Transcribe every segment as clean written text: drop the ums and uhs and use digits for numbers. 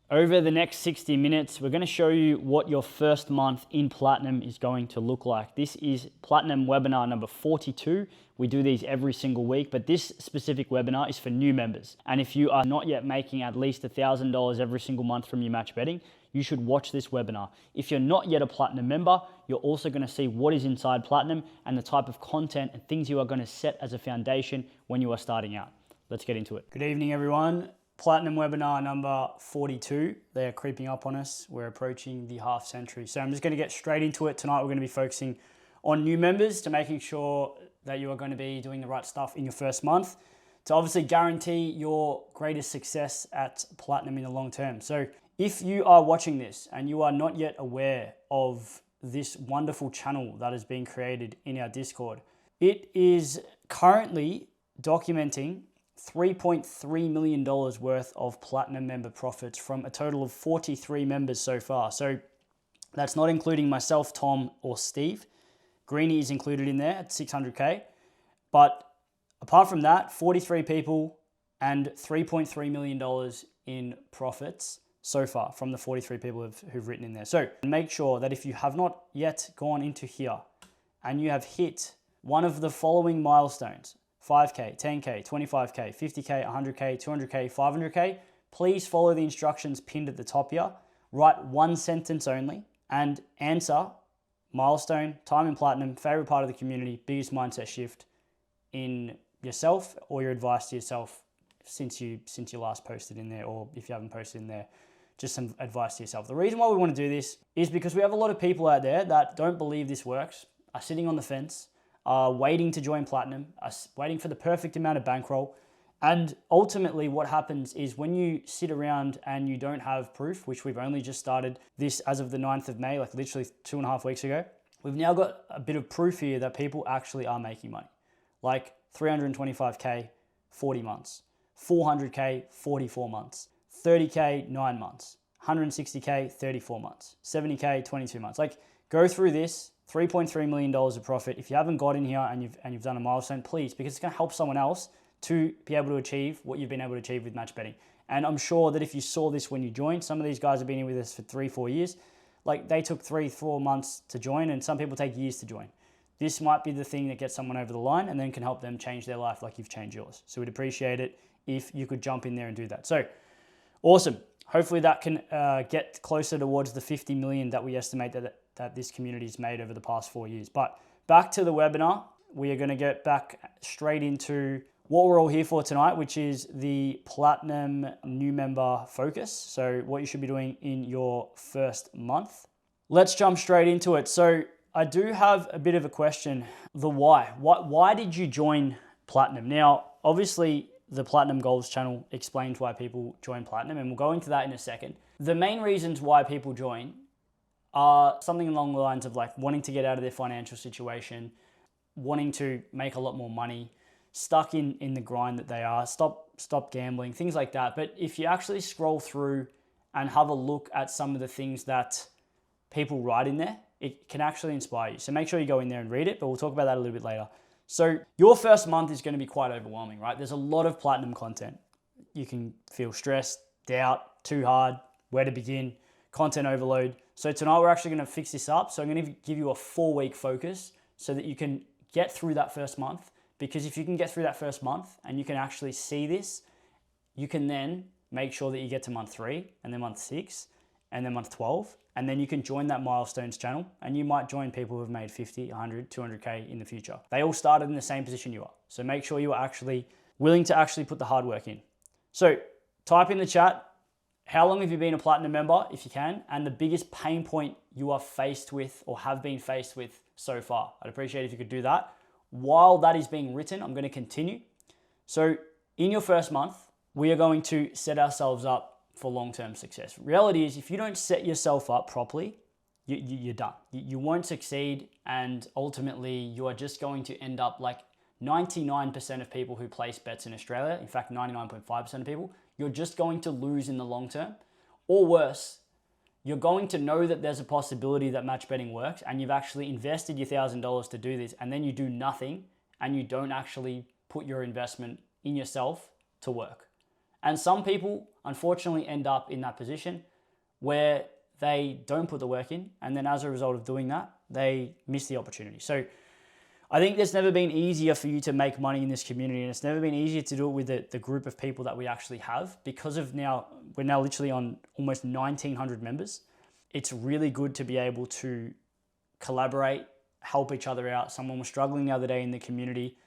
Over the next 60 minutes, we're going to show you what your first month in Platinum is going to look like. This is Platinum webinar number 42. We do these every single week, but this specific webinar is for new members. And if you are not yet making at least $1,000 every single month from your match betting, you should watch this webinar. If you're not yet a Platinum member, you're also going to see what is inside Platinum and the type of content and things you are going to set as a foundation when you are starting out. Let's get into it. Good evening, everyone. Platinum webinar number 42. They are creeping up on us. We're approaching the half century. So I'm just going to get straight into it. Tonight we're going to be focusing on new members to making sure that you are going to be doing the right stuff in your first month to obviously guarantee your greatest success at Platinum in the long term. So if you are watching this and you are not yet aware of this wonderful channel that has been created in our Discord, it is currently documenting $3.3 million worth of Platinum member profits from a total of 43 members so far. So that's not including myself, Tom, or Steve. Greeny is included in there at 600K. But apart from that, 43 people and $3.3 million in profits so far from the 43 people who've written in there. So make sure that if you have not yet gone into here and you have hit one of the following milestones, 5K, 10K, 25K, 50K, 100K, 200K, 500K, please follow the instructions pinned at the top here. Write one sentence only and answer milestone, time in Platinum, favorite part of the community, biggest mindset shift in yourself or your advice to yourself since you last posted in there, or if you haven't posted in there, just some advice to yourself. The reason why we want to do this is because we have a lot of people out there that don't believe this works, are sitting on the fence, are waiting to join Platinum, are waiting for the perfect amount of bankroll. And ultimately what happens is when you sit around and you don't have proof, which we've only just started this as of the 9th of May, like literally 2.5 weeks ago, we've now got a bit of proof here that people actually are making money. Like 325K, 40 months, 400K, 44 months, 30K, 9 months, 160K, 34 months, 70K, 22 months. Like go through this, $3.3 million of profit. If you haven't got in here and you've done a milestone, please, because it's going to help someone else to be able to achieve what you've been able to achieve with match betting. And I'm sure that if you saw this when you joined, some of these guys have been here with us for 3-4 years. Like they took 3-4 months to join, and some people take years to join. This might be the thing that gets someone over the line and then can help them change their life like you've changed yours. So we'd appreciate it if you could jump in there and do that. So awesome. Hopefully that can get closer towards the 50 million that we estimate that this community's made over the past 4 years. But back to the webinar, we are going to get back straight into what we're all here for tonight, which is the Platinum new member focus. So what you should be doing in your first month. Let's jump straight into it. So I do have a bit of a question, the why. Why did you join Platinum? Now, obviously the Platinum Goals channel explains why people join Platinum, and we'll go into that in a second. The main reasons why people join are something along the lines of like wanting to get out of their financial situation, wanting to make a lot more money, stuck in the grind that they are, stop gambling, things like that. But if you actually scroll through and have a look at some of the things that people write in there, it can actually inspire you. So make sure you go in there and read it, but we'll talk about that a little bit later. So your first month is going to be quite overwhelming, right? There's a lot of Platinum content. You can feel stressed, doubt, too hard, where to begin, content overload. So tonight we're actually going to fix this up. So I'm going to give you a 4-week focus so that you can get through that first month. Because if you can get through that first month and you can actually see this, you can then make sure that you get to month 3 and then month 6 and then month 12. And then you can join that milestones channel and you might join people who have made 50, 100, 200K in the future. They all started in the same position you are. So make sure you are actually willing to actually put the hard work in. So type in the chat, how long have you been a Platinum member, if you can, and the biggest pain point you are faced with or have been faced with so far. I'd appreciate if you could do that. While that is being written, I'm going to continue. So in your first month, we are going to set ourselves up for long-term success. Reality is, if you don't set yourself up properly, you're done. You won't succeed, and ultimately you are just going to end up like 99% of people who place bets in Australia, in fact 99.5% of people, you're just going to lose in the long term. Or worse, you're going to know that there's a possibility that match betting works and you've actually invested your $1,000 to do this, and then you do nothing and you don't actually put your investment in yourself to work. And some people, unfortunately end up in that position where they don't put the work in, and then as a result of doing that, they miss the opportunity. So I think it's never been easier for you to make money in this community, and it's never been easier to do it with the group of people that we actually have, because of we're now literally on almost 1,900 members. It's really good to be able to collaborate, help each other out. Someone was struggling the other day in the community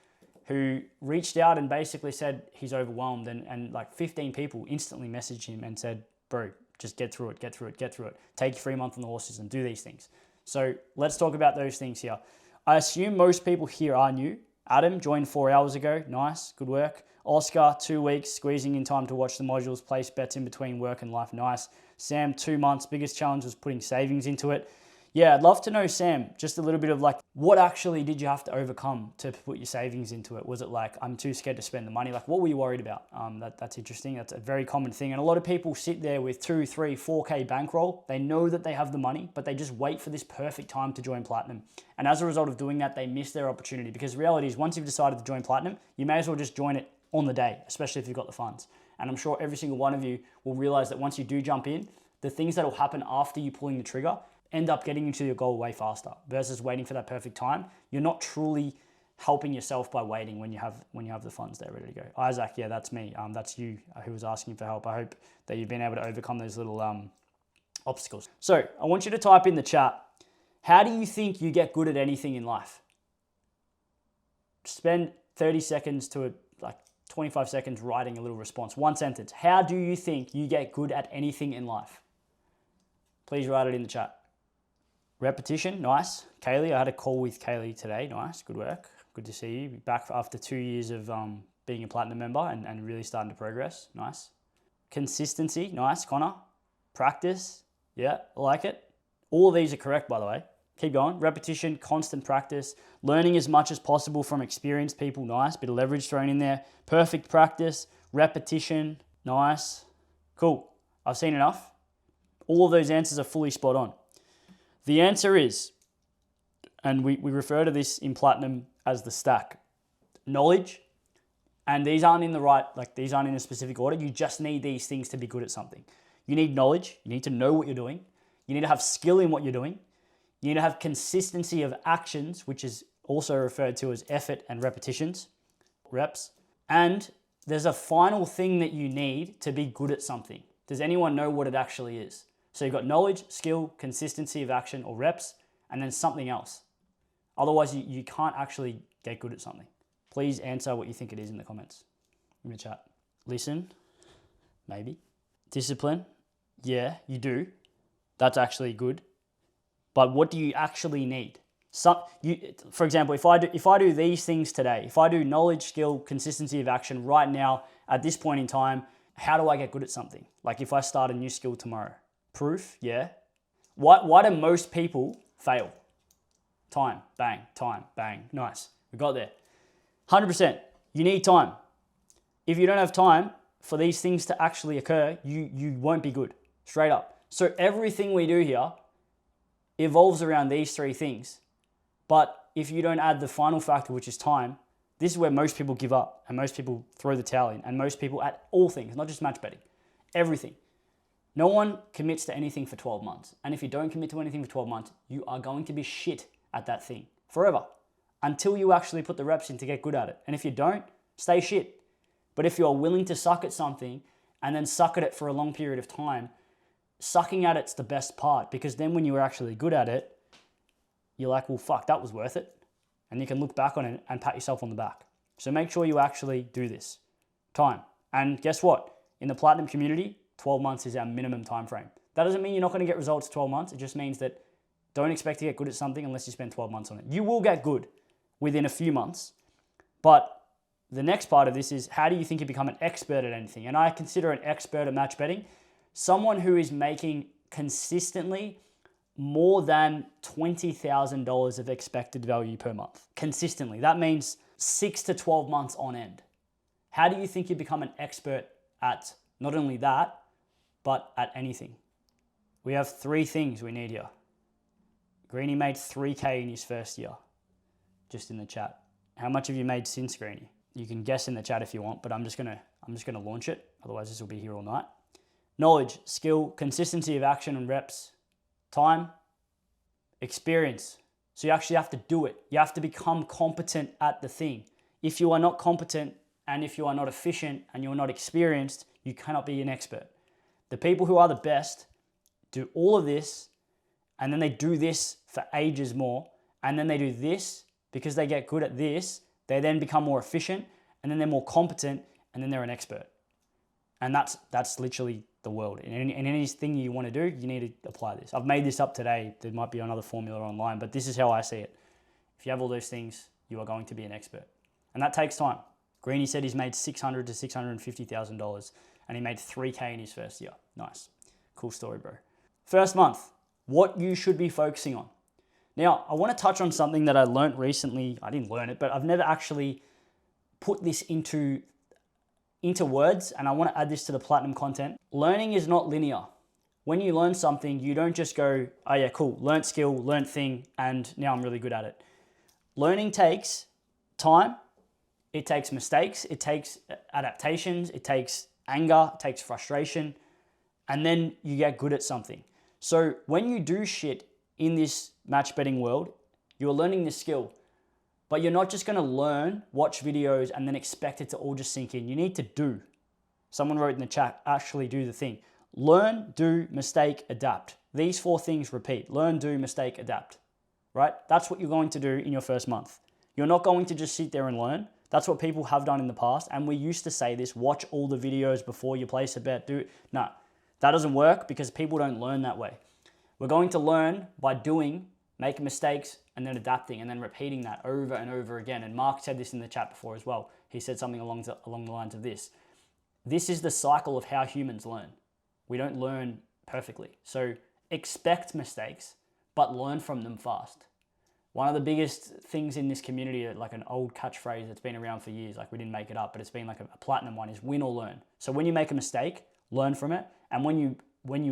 who reached out and basically said he's overwhelmed, and like 15 people instantly messaged him and said, bro, just get through it. Take your free month on the horses and do these things. So let's talk about those things here. I assume most people here are new. Adam joined 4 hours ago. Nice, good work. Oscar, 2 weeks, squeezing in time to watch the modules, place bets in between work and life. Nice. Sam, 2 months. Biggest challenge was putting savings into it. Yeah, I'd love to know, Sam, just a little bit of like, what actually did you have to overcome to put your savings into it? Was it like, I'm too scared to spend the money? Like, what were you worried about? That's interesting. That's a very common thing. And a lot of people sit there with 2, 3, 4K bankroll. They know that they have the money, but they just wait for this perfect time to join Platinum. And as a result of doing that, they miss their opportunity, because the reality is once you've decided to join Platinum, you may as well just join it on the day, especially if you've got the funds. And I'm sure every single one of you will realize that once you do jump in, the things that will happen after you pulling the trigger end up getting you to your goal way faster versus waiting for that perfect time. You're not truly helping yourself by waiting when you have the funds there ready to go. Isaac, yeah, that's me. That's you who was asking for help. I hope that you've been able to overcome those little obstacles. So I want you to type in the chat, how do you think you get good at anything in life? Spend 30 seconds to 25 seconds writing a little response. 1 sentence. How do you think you get good at anything in life? Please write it in the chat. Repetition, nice. Kaylee, I had a call with Kaylee today. Nice, good work. Good to see you. Back after 2 years of being a Platinum member and really starting to progress. Nice. Consistency, nice, Connor. Practice, yeah, I like it. All of these are correct, by the way. Keep going. Repetition, constant practice. Learning as much as possible from experienced people, nice. Bit of leverage thrown in there. Perfect practice. Repetition, nice. Cool. I've seen enough. All of those answers are fully spot on. The answer is, and we refer to this in Platinum as the stack, knowledge, and these aren't in these aren't in a specific order. You just need these things to be good at something. You need knowledge. You need to know what you're doing. You need to have skill in what you're doing. You need to have consistency of actions, which is also referred to as effort and repetitions, reps. And there's a final thing that you need to be good at something. Does anyone know what it actually is? So you've got knowledge, skill, consistency of action or reps, and then something else. Otherwise, you can't actually get good at something. Please answer what you think it is in the comments, in the chat. Listen, maybe. Discipline, yeah, you do. That's actually good. But what do you actually need? For example, if I do these things today, if I do knowledge, skill, consistency of action right now, at this point in time, how do I get good at something? Like if I start a new skill tomorrow. Proof, yeah. Why do most people fail? Time, bang, nice. We got there. 100%, you need time. If you don't have time for these things to actually occur, you won't be good, straight up. So everything we do here evolves around these 3 things. But if you don't add the final factor, which is time, this is where most people give up and most people throw the towel in, and most people at all things, not just match betting, everything. No one commits to anything for 12 months. And if you don't commit to anything for 12 months, you are going to be shit at that thing forever until you actually put the reps in to get good at it. And if you don't, stay shit. But if you're willing to suck at something and then suck at it for a long period of time, sucking at it's the best part, because then when you're actually good at it, you're like, well, fuck, that was worth it. And you can look back on it and pat yourself on the back. So make sure you actually do this. Time. And guess what? In the Platinum community, 12 months is our minimum time frame. That doesn't mean you're not going to get results in 12 months. It just means that don't expect to get good at something unless you spend 12 months on it. You will get good within a few months. But the next part of this is, how do you think you become an expert at anything? And I consider an expert at match betting someone who is making consistently more than $20,000 of expected value per month. Consistently. That means 6 to 12 months on end. How do you think you become an expert at not only that, but at anything? We have 3 things we need here. Greeny made 3K in his first year, just in the chat. How much have you made since, Greeny? You can guess in the chat if you want, but I'm just gonna launch it. Otherwise, this will be here all night. Knowledge, skill, consistency of action and reps, time, experience. So you actually have to do it. You have to become competent at the thing. If you are not competent and if you are not efficient and you're not experienced, you cannot be an expert. The people who are the best do all of this, and then they do this for ages more, and then they do this because they get good at this. They then become more efficient, and then they're more competent, and then they're an expert. And that's literally the world. In anything you want to do, you need to apply this. I've made this up today. There might be another formula online, but this is how I see it. If you have all those things, you are going to be an expert. And that takes time. Greeny said he's made $600,000 to $650,000, and he made $3K in his first year. Nice. Cool story, bro. First month, what you should be focusing on. Now, I want to touch on something that I learned recently. I didn't learn it, but I've never actually put this into words, and I want to add this to the platinum content. Learning is not linear. When you learn something, you don't just go, oh yeah, cool, learned skill, learned thing, and now I'm really good at it. Learning takes time, it takes mistakes, it takes adaptations, it takes anger, it takes frustration, and then you get good at something. So when you do shit in this match betting world, you're learning this skill. But you're not just going to learn, watch videos, and then expect it to all just sink in. You need to do. Someone wrote in the chat, actually do the thing. Learn, do, mistake, adapt. These 4 things repeat. Learn, do, mistake, adapt. Right? That's what you're going to do in your first month. You're not going to just sit there and learn. That's what people have done in the past. And we used to say this, watch all the videos before you place a bet. No, that doesn't work because people don't learn that way. We're going to learn by doing, making mistakes, and then adapting, and then repeating that over and over again. And Mark said this in the chat before as well. He said something along the lines of this. This is the cycle of how humans learn. We don't learn perfectly. So expect mistakes, but learn from them fast. One of the biggest things in this community, like an old catchphrase that's been around for years, like we didn't make it up, but it's been like a platinum one, is win or learn. So when you make a mistake, learn from it. And when you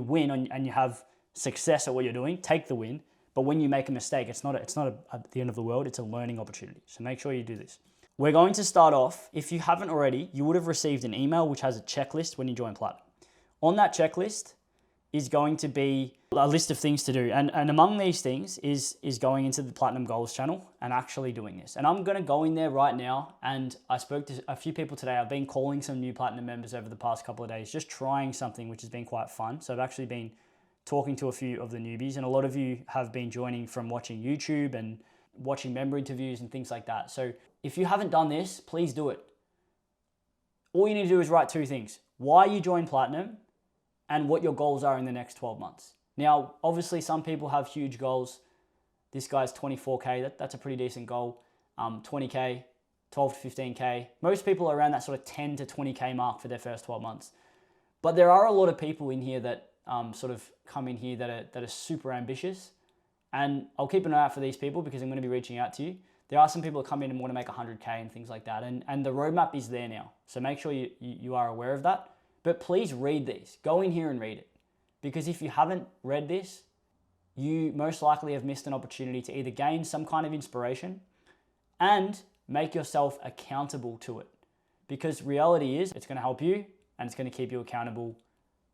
win and you have success at what you're doing, take the win. But when you make a mistake, it's not at the end of the world, it's a learning opportunity. So make sure you do this. We're going to start off, if you haven't already, you would have received an email which has a checklist when you join Platinum. On that checklist is going to be a list of things to do. And among these things is going into the Platinum Goals channel and actually doing this. And I'm going to go in there right now. And I spoke to a few people today. I've been calling some new Platinum members over the past couple of days, just trying something which has been quite fun. So I've actually been talking to a few of the newbies, and a lot of you have been joining from watching YouTube and watching member interviews and things like that. So if you haven't done this, please do it. All you need to do is write 2 things: why you joined Platinum and what your goals are in the next 12 months. Now, obviously some people have huge goals. This guy's 24K, that's a pretty decent goal. 20K, 12 to 15K. Most people are around that sort of 10 to 20K mark for their first 12 months. But there are a lot of people in here that sort of come in here that are super ambitious, and I'll keep an eye out for these people because I'm going to be reaching out to you. There are some people that come in and want to make 100K and things like that, and the roadmap is there now. So make sure you are aware of that. But please read these. Go in here and read it, because if you haven't read this, you most likely have missed an opportunity to either gain some kind of inspiration and make yourself accountable to it. Because reality is, it's going to help you and it's going to keep you accountable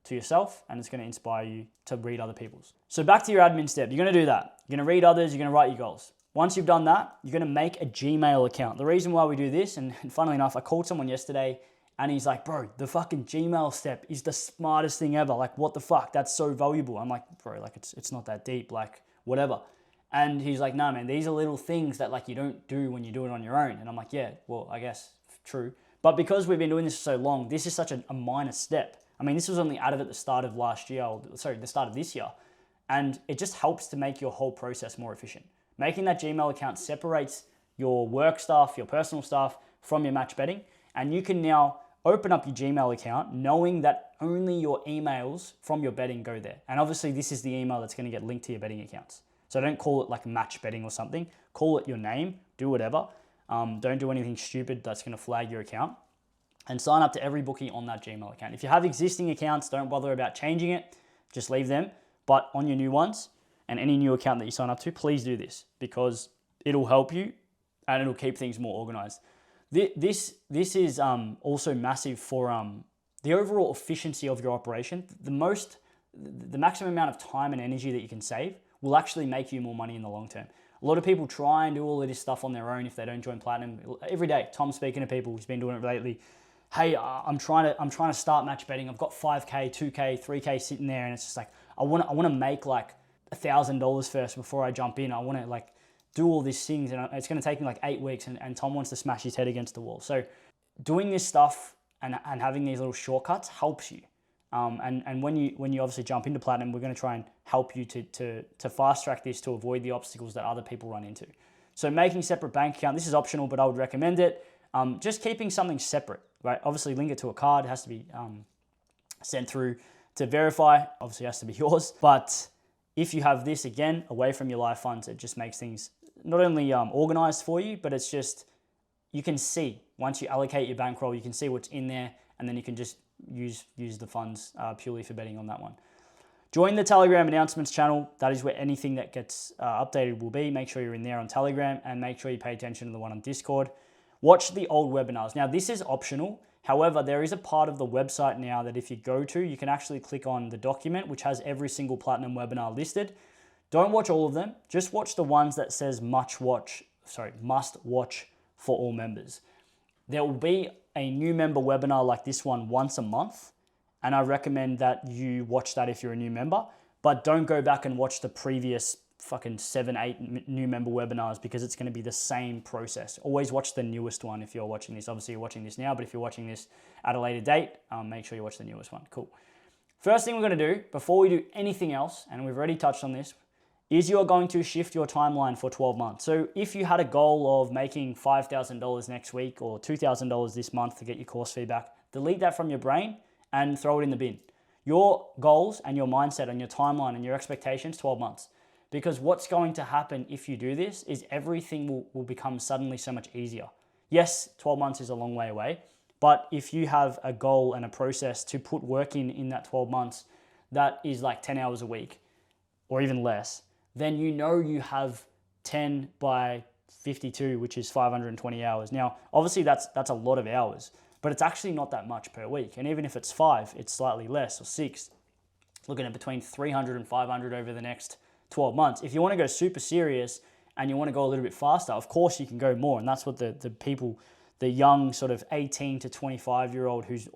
to yourself, and it's going to inspire you to read other people's. So back to your admin step. You're going to do that. You're going to read others. You're going to write your goals. Once you've done that, you're going to make a Gmail account. The reason why we do this, and funnily enough, I called someone yesterday and he's like, bro, the fucking Gmail step is the smartest thing ever. Like, what the fuck? That's so valuable. I'm like, bro, like it's not that deep, like whatever. And he's like, no, man, these are little things that like you don't do when you do it on your own. And I'm like, yeah, well, I guess true. But because we've been doing this for so long, this is such a minor step. I mean, this was only added at the start of last year, the start of this year. And it just helps to make your whole process more efficient. Making that Gmail account separates your work stuff, your personal stuff from your match betting. And you can now open up your Gmail account knowing that only your emails from your betting go there. And obviously this is the email that's going to get linked to your betting accounts. So don't call it like match betting or something. Call it your name, do whatever. Don't do anything stupid that's going to flag your account. And sign up to every bookie on that Gmail account. If you have existing accounts, don't bother about changing it. Just leave them. But on your new ones and any new account that you sign up to, please do this because it'll help you and it'll keep things more organized. This is also massive for the overall efficiency of your operation, the maximum amount of time and energy that you can save will actually make you more money in the long term. A lot of people try and do all of this stuff on their own if they don't join Platinum. Every day, Tom's speaking to people who's been doing it lately. Hey, I'm trying to start match betting. I've got 5K, 2K, 3K sitting there, and it's just like I want to make like $1,000 first before I jump in. I want to like do all these things, and it's going to take me like 8 weeks. And Tom wants to smash his head against the wall. So doing this stuff and having these little shortcuts helps you. And when you obviously jump into Platinum, we're going to try and help you to fast track this to avoid the obstacles that other people run into. So making separate bank account, this is optional, but I would recommend it. Just keeping something separate, right? Obviously link it to a card, it has to be sent through to verify, obviously it has to be yours. But if you have this, again, away from your live funds, it just makes things not only organized for you, but it's just, you can see, once you allocate your bankroll, you can see what's in there, and then you can just use the funds purely for betting on that one. Join the Telegram announcements channel. That is where anything that gets updated will be. Make sure you're in there on Telegram, and make sure you pay attention to the one on Discord. Watch the old webinars. Now, this is optional. However, there is a part of the website now that if you go to, you can actually click on the document, which has every single Platinum webinar listed. Don't watch all of them. Just watch the ones that says must watch for all members. There will be a new member webinar like this one once a month, and I recommend that you watch that if you're a new member, but don't go back and watch the previous fucking 7, 8 new member webinars, because it's going to be the same process. Always watch the newest one if you're watching this. Obviously you're watching this now, but if you're watching this at a later date, make sure you watch the newest one. Cool. First thing we're going to do before we do anything else, and we've already touched on this, is you're going to shift your timeline for 12 months. So if you had a goal of making $5,000 next week or $2,000 this month to get your course fee back, delete that from your brain and throw it in the bin. Your goals and your mindset and your timeline and your expectations, 12 months. Because what's going to happen if you do this is everything will become suddenly so much easier. Yes, 12 months is a long way away, but if you have a goal and a process to put work in that 12 months, that is like 10 hours a week or even less, then you know you have 10 by 52, which is 520 hours. Now, obviously that's a lot of hours, but it's actually not that much per week. And even if it's 5, it's slightly less, or 6, looking at between 300 and 500 over the next 12 months. If you want to go super serious and you want to go a little bit faster, of course you can go more. And that's what the people, the young sort of 18 to 25-year-old who's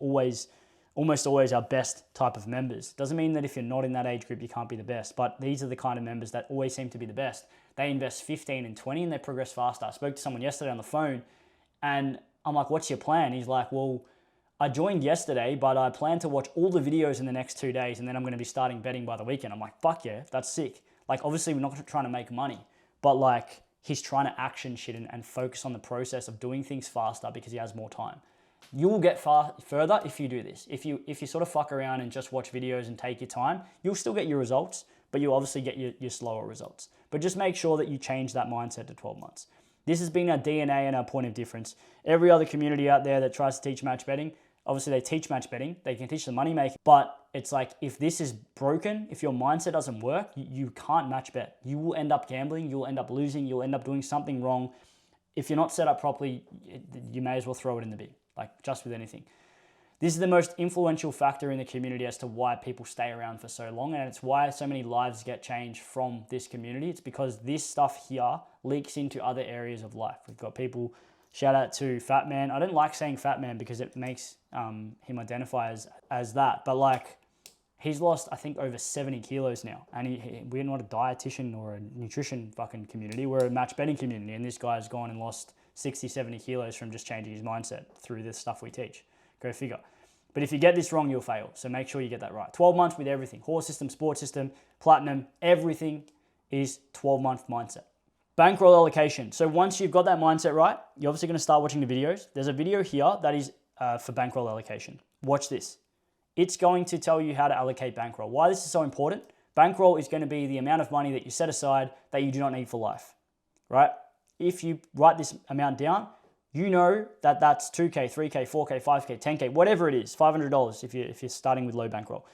almost always our best type of members. Doesn't mean that if you're not in that age group, you can't be the best, but these are the kind of members that always seem to be the best. They invest 15 and 20 and they progress faster. I spoke to someone yesterday on the phone and I'm like, what's your plan? He's like, well, I joined yesterday, but I plan to watch all the videos in the next 2 days and then I'm going to be starting betting by the weekend. I'm like, fuck yeah, that's sick. Like, obviously we're not trying to make money, but like he's trying to action shit and focus on the process of doing things faster because he has more time. You will get far further if you do this. If you sort of fuck around and just watch videos and take your time, you'll still get your results, but you'll obviously get your slower results. But just make sure that you change that mindset to 12 months. This has been our DNA and our point of difference. Every other community out there that tries to teach match betting, obviously they teach match betting, they can teach the money making, but it's like, if this is broken, if your mindset doesn't work, you can't match bet. You will end up gambling, you'll end up losing, you'll end up doing something wrong. If you're not set up properly, you may as well throw it in the bin, like just with anything. This is the most influential factor in the community as to why people stay around for so long, and it's why so many lives get changed from this community. It's because this stuff here leaks into other areas of life. We've got people, shout out to Fat Man. I don't like saying Fat Man because it makes him identify as that, but like, he's lost, I think, over 70 kilos now. And we're not a dietitian or a nutrition fucking community. We're a match betting community. And this guy's gone and lost 60, 70 kilos from just changing his mindset through the stuff we teach. Go figure. But if you get this wrong, you'll fail. So make sure you get that right. 12 months with everything. Horse system, sports system, platinum, everything is 12-month mindset. Bankroll allocation. So once you've got that mindset right, you're obviously going to start watching the videos. There's a video here that is for bankroll allocation. Watch this. It's going to tell you how to allocate bankroll. Why this is so important? Bankroll is going to be the amount of money that you set aside that you do not need for life, right? If you write this amount down, you know that that's 2K, 3K, 4K, 5K, 10K, whatever it is, $500 if you're starting with low bankroll.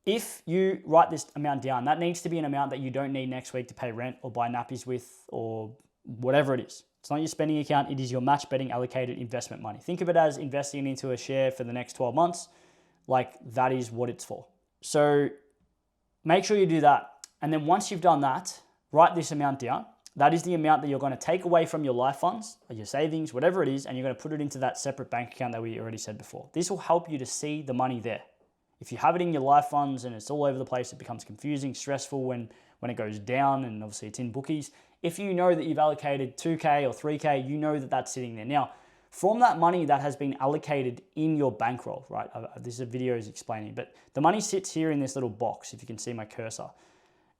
If you write this amount down, that needs to be an amount that you don't need next week to pay rent or buy nappies with or whatever it is. It's not your spending account. It is your match betting allocated investment money. Think of it as investing into a share for the next 12 months. like that is what it's for. So make sure you do that. And then once you've done that, write this amount down. That is the amount that you're going to take away from your life funds or your savings, whatever it is, and you're going to put it into that separate bank account that we already said before. This will help you to see the money there. If you have it in your life funds and it's all over the place, it becomes confusing, stressful when it goes down, and obviously it's in bookies. If you know that you've allocated 2K or 3K, you know that that's sitting there. Now, from that money that has been allocated in your bankroll, right? This is a video is explaining, but the money sits here in this little box, if you can see my cursor.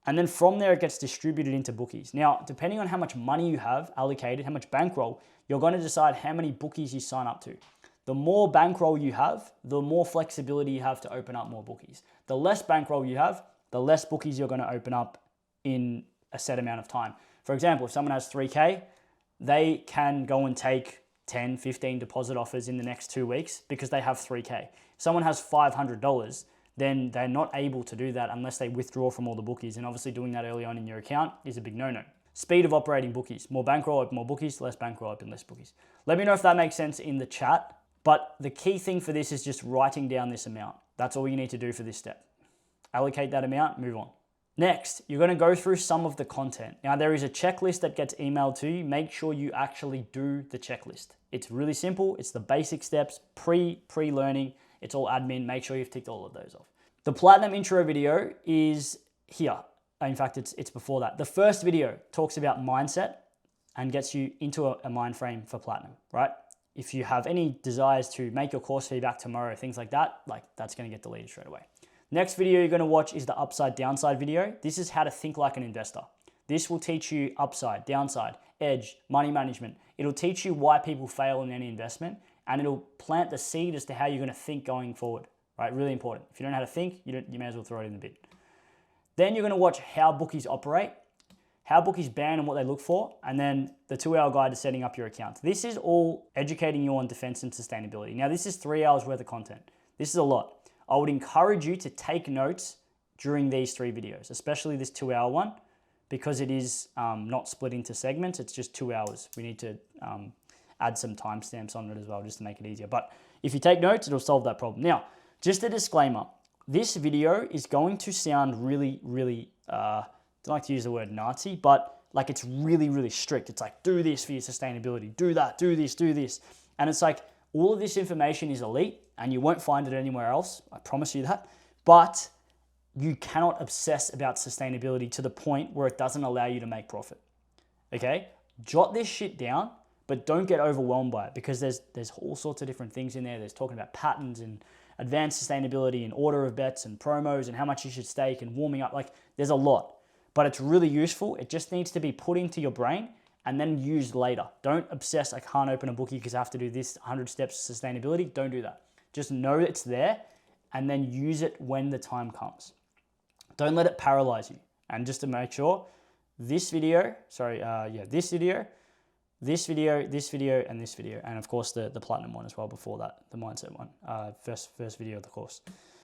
And then from there, it gets distributed into bookies. Now, depending on how much money you have allocated, how much bankroll, you're going to decide how many bookies you sign up to. The more bankroll you have, the more flexibility you have to open up more bookies. The less bankroll you have, the less bookies you're going to open up in a set amount of time. For example, if someone has 3K, they can go and take 10, 15 deposit offers in the next 2 weeks because they have 3K. If someone has $500, then they're not able to do that unless they withdraw from all the bookies. And obviously doing that early on in your account is a big no-no. Speed of operating bookies. More bankroll, open more bookies. Less bankroll, open less bookies. Let me know if that makes sense in the chat. But the key thing for this is just writing down this amount. That's all you need to do for this step. Allocate that amount, move on. Next, you're going to go through some of the content. Now, there is a checklist that gets emailed to you. Make sure you actually do the checklist. It's really simple. It's the basic steps, pre-learning. It's all admin. Make sure you've ticked all of those off. The Platinum intro video is here. In fact, it's before that. The first video talks about mindset and gets you into a mind frame for Platinum, right? If you have any desires to make your course fee back tomorrow, things like that, that's going to get deleted straight away. Next video you're going to watch is the upside downside video. This is how to think like an investor. This will teach you upside, downside, edge, money management. It'll teach you why people fail in any investment, and it'll plant the seed as to how you're going to think going forward, right? Really important. If you don't know how to think, you may as well throw it in the bin. Then you're going to watch how bookies operate, how bookies ban and what they look for, and then the 2-hour guide to setting up your account. This is all educating you on defense and sustainability. Now, this is 3 hours worth of content. This is a lot. I would encourage you to take notes during these 3 videos, especially this 2-hour one, because it is not split into segments. It's just 2 hours. We need to add some timestamps on it as well, just to make it easier. But if you take notes, it'll solve that problem. Now, just a disclaimer. This video is going to sound really, I don't like to use the word Nazi, but like it's really, really strict. It's like, do this for your sustainability, do that, do this, do this. And it's like, all of this information is elite and you won't find it anywhere else. I promise you that. But you cannot obsess about sustainability to the point where it doesn't allow you to make profit. Okay? Jot this shit down, but don't get overwhelmed by it, because there's all sorts of different things in there. There's talking about patterns and advanced sustainability and order of bets and promos and how much you should stake and warming up. Like, there's a lot, but it's really useful. It just needs to be put into your brain and then used later. Don't obsess, I can't open a bookie because I have to do this 100 steps to sustainability. Don't do that. Just know it's there and then use it when the time comes. Don't let it paralyze you. And just to make sure, this video, this video, and this video, and of course the Platinum one as well before that, the mindset one, first video of the course.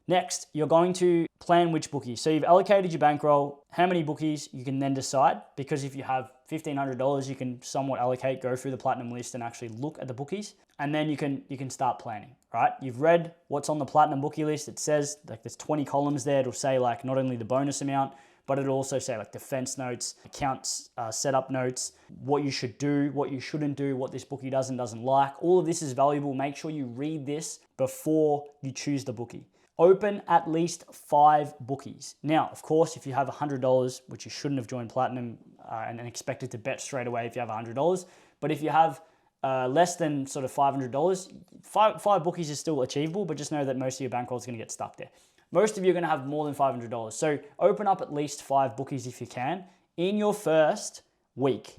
Next, you're going to plan which bookies. So you've allocated your bankroll, how many bookies you can then decide, because if you have $1,500, you can somewhat allocate, go through the Platinum list and actually look at the bookies, and then you can start planning, right? You've read what's on the Platinum bookie list. It says, like, there's 20 columns there. It'll say like not only the bonus amount, but it'll also say like defense notes, accounts, setup notes, what you should do, what you shouldn't do, what this bookie does and doesn't like. All of this is valuable. Make sure you read this before you choose the bookie. Open at least 5 bookies. Now, of course, if you have $100, which you shouldn't have joined Platinum and expected to bet straight away if you have $100, but if you have less than sort of $500, five bookies is still achievable, but just know that most of your bankroll is going to get stuck there. Most of you are going to have more than $500. So open up at least 5 bookies if you can in your first week.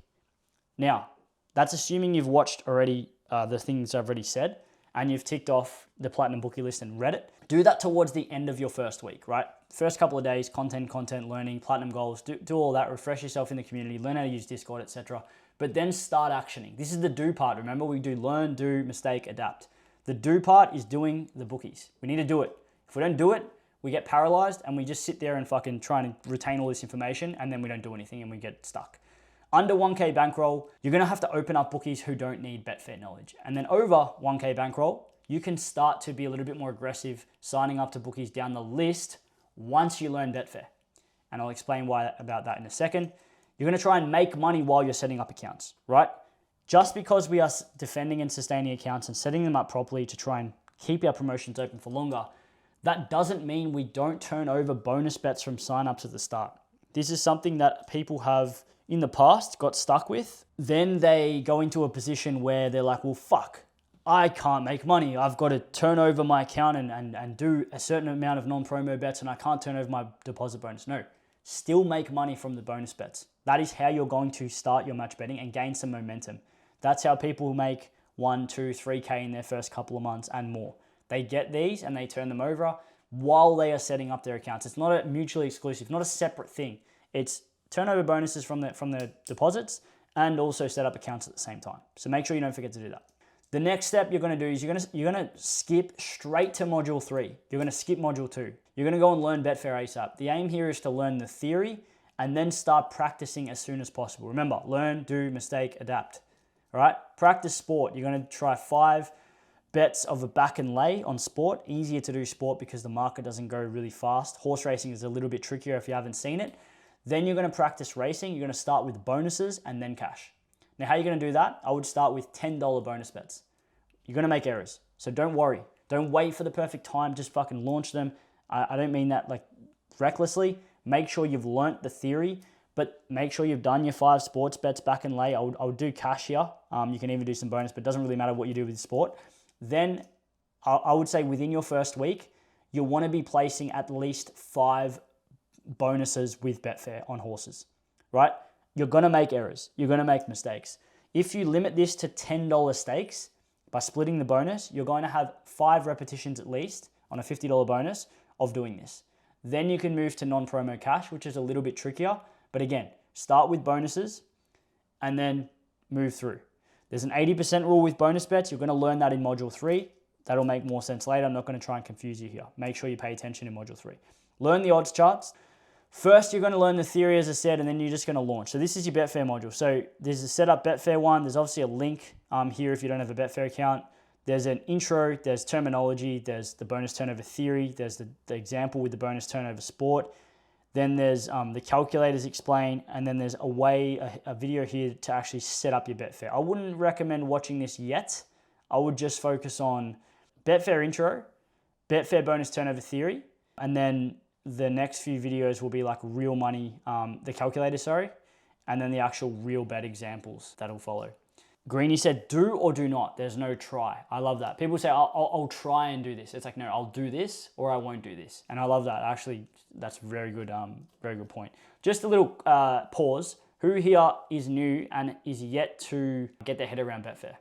Now, that's assuming you've watched already the things I've already said and you've ticked off the Platinum bookie list and read it. Do that towards the end of your first week, right? First couple of days, content, learning, Platinum goals, do all that, refresh yourself in the community, learn how to use Discord, etc. But then start actioning. This is the do part. Remember, we do learn, do, mistake, adapt. The do part is doing the bookies. We need to do it. If we don't do it, we get paralyzed and we just sit there and fucking try and retain all this information, and then we don't do anything and we get stuck. Under 1K bankroll, you're going to have to open up bookies who don't need Betfair knowledge. And then over 1K bankroll, you can start to be a little bit more aggressive signing up to bookies down the list once you learn Betfair. And I'll explain why about that in a second. You're going to try and make money while you're setting up accounts, right? Just because we are defending and sustaining accounts and setting them up properly to try and keep our promotions open for longer, that doesn't mean we don't turn over bonus bets from signups at the start. This is something that people have in the past got stuck with. Then they go into a position where they're like, well, fuck, I can't make money. I've got to turn over my account and do a certain amount of non-promo bets, and I can't turn over my deposit bonus. No, still make money from the bonus bets. That is how you're going to start your match betting and gain some momentum. That's how people make 1, 2, 3K in their first couple of months and more. They get these and they turn them over while they are setting up their accounts. It's not a mutually exclusive, not a separate thing. It's turnover bonuses from the deposits and also set up accounts at the same time. So make sure you don't forget to do that. The next step you're going to do is you're going to skip straight to module 3. You're going to skip module 2. You're going to go and learn Betfair ASAP. The aim here is to learn the theory and then start practicing as soon as possible. Remember, learn, do, mistake, adapt. All right? Practice sport. You're going to try 5 bets of a back and lay on sport. Easier to do sport because the market doesn't go really fast. Horse racing is a little bit trickier if you haven't seen it. Then you're going to practice racing. You're going to start with bonuses and then cash. Now, how are you going to do that? I would start with $10 bonus bets. You're going to make errors. So don't worry. Don't wait for the perfect time. Just fucking launch them. I don't mean that like recklessly. Make sure you've learnt the theory, but make sure you've done your 5 sports bets back and lay. I would do cash here. You can even do some bonus, but it doesn't really matter what you do with sport. Then I would say within your first week, you'll want to be placing at least 5 bonuses with Betfair on horses, right? You're going to make errors. You're going to make mistakes. If you limit this to $10 stakes, by splitting the bonus, you're going to have 5 repetitions at least on a $50 bonus of doing this. Then you can move to non-promo cash, which is a little bit trickier. But again, start with bonuses and then move through. There's an 80% rule with bonus bets. You're going to learn that in module 3. That'll make more sense later. I'm not going to try and confuse you here. Make sure you pay attention in module 3. Learn the odds charts. First, you're going to learn the theory, as I said, and then you're just going to launch. So this is your Betfair module. So there's a setup Betfair one. There's obviously a link here if you don't have a Betfair account. There's an intro, there's terminology, there's the bonus turnover theory, there's the example with the bonus turnover sport. Then there's the calculators explain, and then there's a video here to actually set up your Betfair. I wouldn't recommend watching this yet. I would just focus on Betfair intro, Betfair bonus turnover theory, and then the next few videos will be like real money, the calculator, sorry, and then the actual real bet examples that'll follow. Greeny said, do or do not. There's no try. I love that. People say, I'll try and do this. It's like, no, I'll do this or I won't do this. And I love that. Actually, that's very good point. Just a little pause. Who here is new and is yet to get their head around Betfair?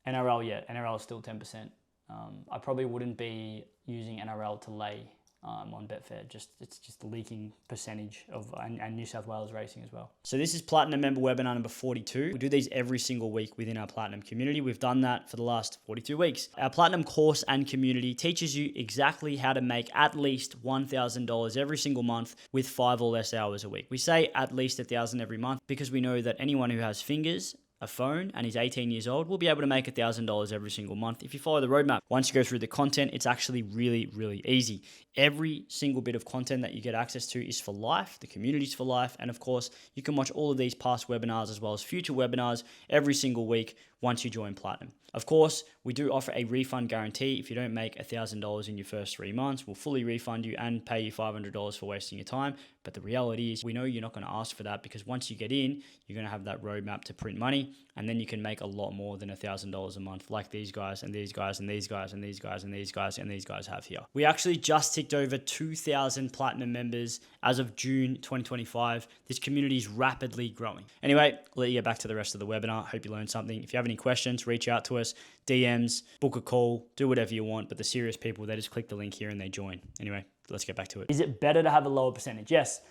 NRL yet. NRL is still 10%. I probably wouldn't be using NRL to lay on Betfair. It's just the leaking percentage of and New South Wales racing as well. So this is Platinum member webinar number 42. We do these every single week within our Platinum community. We've done that for the last 42 weeks. Our Platinum course and community teaches you exactly how to make at least $1,000 every single month with 5 or less hours a week. We say at least 1,000 every month because we know that anyone who has fingers, a phone, and is 18 years old will be able to make $1,000 every single month if you follow the roadmap. Once you go through the content, it's actually really, really easy. Every single bit of content that you get access to is for life, the community's for life, and of course, you can watch all of these past webinars as well as future webinars every single week once you join Platinum. Of course, we do offer a refund guarantee. If you don't make $1,000 in your first 3 months, we'll fully refund you and pay you $500 for wasting your time. But the reality is we know you're not going to ask for that because once you get in, you're going to have that roadmap to print money and then you can make a lot more than $1,000 a month like these guys and these guys and these guys and these guys and these guys and these guys have here. We actually just ticked over 2,000 Platinum members as of June 2025. This community is rapidly growing. Anyway, I'll let you get back to the rest of the webinar. Hope you learned something. If you have any questions, reach out to us, DMs, book a call, do whatever you want. But the serious people, they just click the link here and they join. Anyway, let's get back to it. Is it better to have a lower percentage? Yes.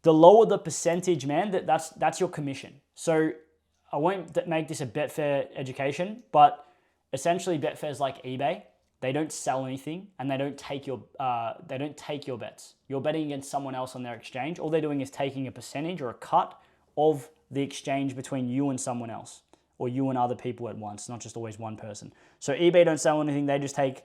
The lower the percentage, man, that's your commission. So I won't make this a Betfair education, but essentially Betfair is like eBay. They don't sell anything and they don't take your bets. You're betting against someone else on their exchange. All they're doing is taking a percentage or a cut of the exchange between you and someone else. or you and other people at once, not just always one person. So eBay don't sell anything, they just take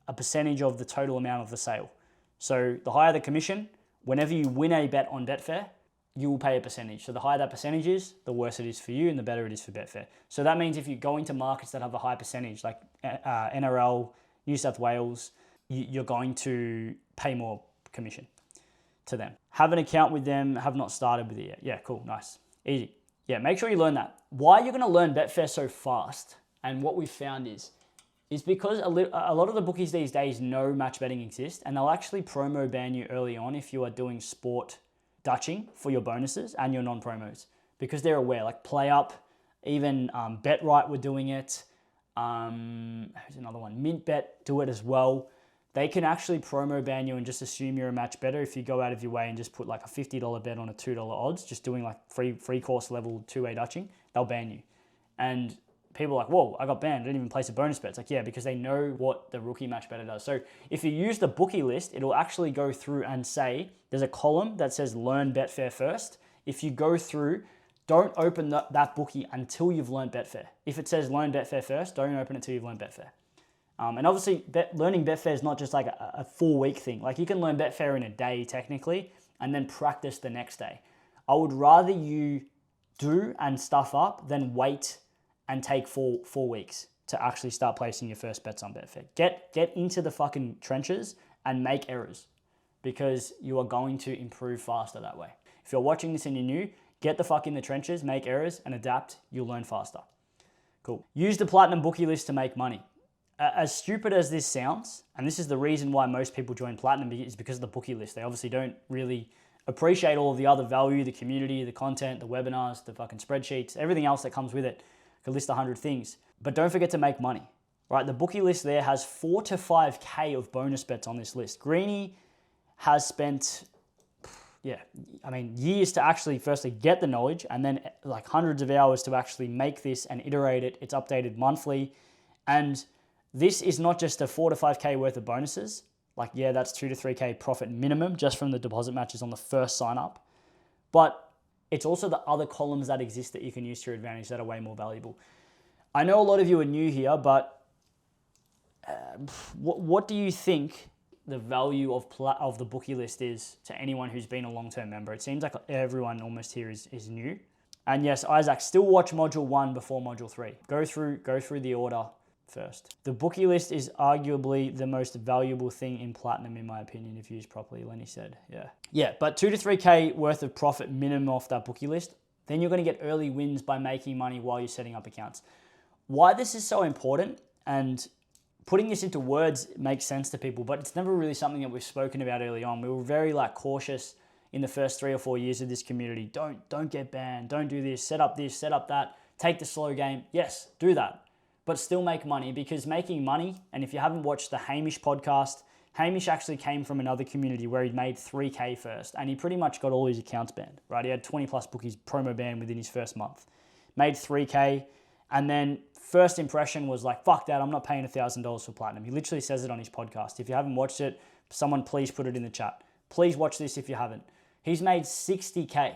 a percentage of the total amount of the sale. So the higher the commission, whenever you win a bet on Betfair, you will pay a percentage. So the higher that percentage is, the worse it is for you and the better it is for Betfair. So that means if you go into markets that have a high percentage, like NRL, New South Wales, you're going to pay more commission to them. Have an account with them, have not started with it yet. Yeah, cool, nice, easy. Yeah, make sure you learn that. Why you're gonna learn Betfair so fast, and what we've found is because a lot of the bookies these days know match betting exists, and they'll actually promo ban you early on if you are doing sport Dutching for your bonuses and your non-promos, because they're aware, like PlayUp, even BetRight were doing it. Who's another one? MintBet do it as well. They can actually promo ban you and just assume you're a match better if you go out of your way and just put like a $50 bet on a $2 odds, just doing like free course level two-way Dutching, they'll ban you. And people are like, whoa, I got banned, I didn't even place a bonus bet. It's like, yeah, because they know what the rookie match better does. So if you use the bookie list, it'll actually go through and say, there's a column that says learn Betfair first. If you go through, don't open that bookie until you've learned Betfair. If it says learn Betfair first, don't open it until you've learned Betfair. And obviously, learning Betfair is not just like a 4-week thing. Like you can learn Betfair in a day technically, and then practice the next day. I would rather you do and stuff up than wait and take four weeks to actually start placing your first bets on Betfair. Get into the fucking trenches and make errors, because you are going to improve faster that way. If you're watching this and you're new, get the fuck in the trenches, make errors and adapt, you'll learn faster. Cool. Use the Platinum bookie list to make money. As stupid as this sounds, and this is the reason why most people join Platinum, is because of the bookie list. They obviously don't really appreciate all of the other value, the community, the content, the webinars, the fucking spreadsheets, everything else that comes with it. I could list 100 things. But don't forget to make money, right? The bookie list there has 4 to 5K of bonus bets on this list. Greeny has spent, years to actually firstly get the knowledge, and then like hundreds of hours to actually make this and iterate it. It's updated monthly. And this is not just a 4 to 5K worth of bonuses. Like, yeah, that's 2 to 3K profit minimum just from the deposit matches on the first sign up. But it's also the other columns that exist that you can use to your advantage that are way more valuable. I know a lot of you are new here, but what do you think the value of the bookie list is to anyone who's been a long-term member? It seems like everyone almost here is new. And yes, Isaac, still watch module 1 before module 3. Go through the order first. The bookie list is arguably the most valuable thing in Platinum, in my opinion, if used properly, Lenny said. Yeah, but 2 to 3K worth of profit minimum off that bookie list. Then you're going to get early wins by making money while you're setting up accounts. Why this is so important, and putting this into words makes sense to people, but it's never really something that we've spoken about early on. We were very cautious in the first 3 or 4 years of this community. Don't get banned. Don't do this, set up that. Take the slow game. Yes, do that, but still make money, because making money, and if you haven't watched the Hamish podcast, Hamish actually came from another community where he'd made 3K first, and he pretty much got all his accounts banned, right? He had 20 plus bookies promo banned within his first month. Made 3K, and then first impression was like, fuck that, I'm not paying $1,000 for Platinum. He literally says it on his podcast. If you haven't watched it, someone please put it in the chat. Please watch this if you haven't. He's made 60K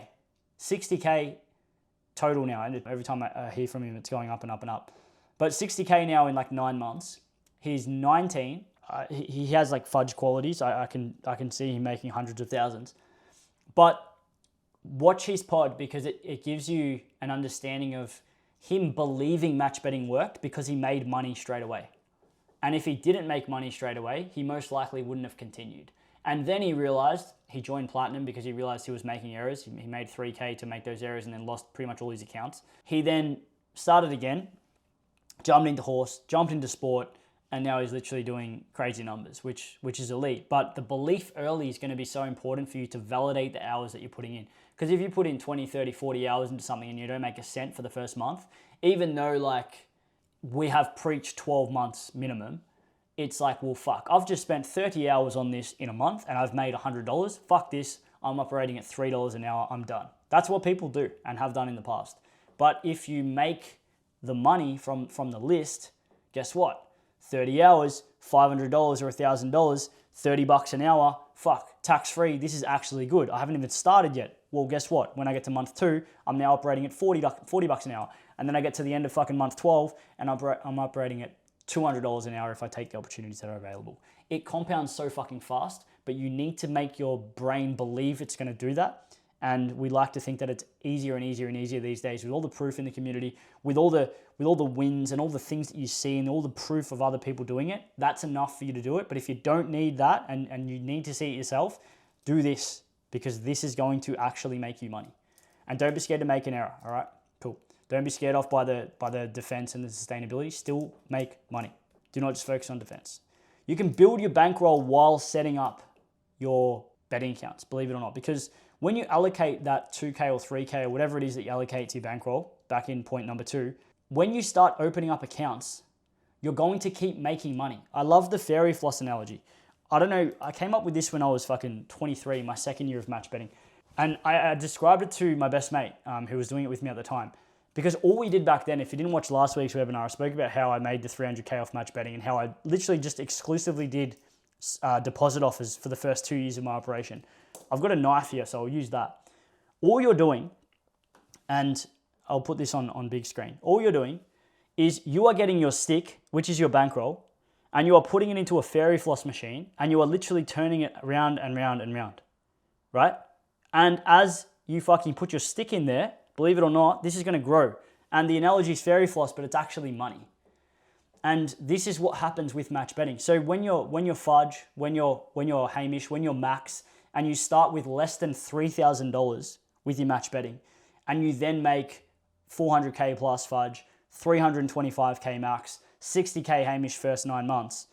total now. And every time I hear from him, it's going up and up and up. But 60K now in 9 months. He's 19. He has fudge qualities. I can see him making hundreds of thousands. But watch his pod, because it gives you an understanding of him believing match betting worked, because he made money straight away. And if he didn't make money straight away, he most likely wouldn't have continued. And then he joined Platinum because he realized he was making errors. He made 3K to make those errors and then lost pretty much all his accounts. He then started again, jumped into horse, jumped into sport, and now he's literally doing crazy numbers, which is elite. But the belief early is going to be so important for you to validate the hours that you're putting in. Because if you put in 20, 30, 40 hours into something and you don't make a cent for the first month, even though we have preached 12 months minimum, it's well, fuck, I've just spent 30 hours on this in a month and I've made $100. Fuck this, I'm operating at $3 an hour, I'm done. That's what people do and have done in the past. But if you make the money from the list, guess what? 30 hours, $500 or $1,000, $30 an hour, fuck, tax-free, this is actually good. I haven't even started yet. Well, guess what? When I get to month 2, I'm now operating at $40 an hour. And then I get to the end of fucking month 12 and I'm operating at $200 an hour if I take the opportunities that are available. It compounds so fucking fast, but you need to make your brain believe it's going to do that. And we like to think that it's easier and easier and easier these days with all the proof in the community, with all the wins and all the things that you see and all the proof of other people doing it. That's enough for you to do it. But if you don't need that and you need to see it yourself, do this, because this is going to actually make you money. And don't be scared to make an error. All right, cool. Don't be scared off by the defense and the sustainability. Still make money. Do not just focus on defense. You can build your bankroll while setting up your betting accounts, believe it or not, because when you allocate that 2K or 3K or whatever it is that you allocate to your bankroll, back in point number 2, when you start opening up accounts, you're going to keep making money. I love the fairy floss analogy. I don't know, I came up with this when I was fucking 23, my second year of match betting. And I described it to my best mate who was doing it with me at the time. Because all we did back then, if you didn't watch last week's webinar, I spoke about how I made the 300K off match betting and how I literally just exclusively did deposit offers for the first 2 years of my operation. I've got a knife here, so I'll use that. All you're doing, and I'll put this on big screen, all you're doing is you are getting your stick, which is your bankroll, and you are putting it into a fairy floss machine, and you are literally turning it round and round and round, right? And as you fucking put your stick in there, believe it or not, this is going to grow. And the analogy is fairy floss, but it's actually money. And this is what happens with match betting. So when you're Fudge, when you're Hamish, when you're Max, and you start with less than $3,000 with your match betting, and you then make 400K plus Fudge, 325K Max, 60K Hamish first 9 months.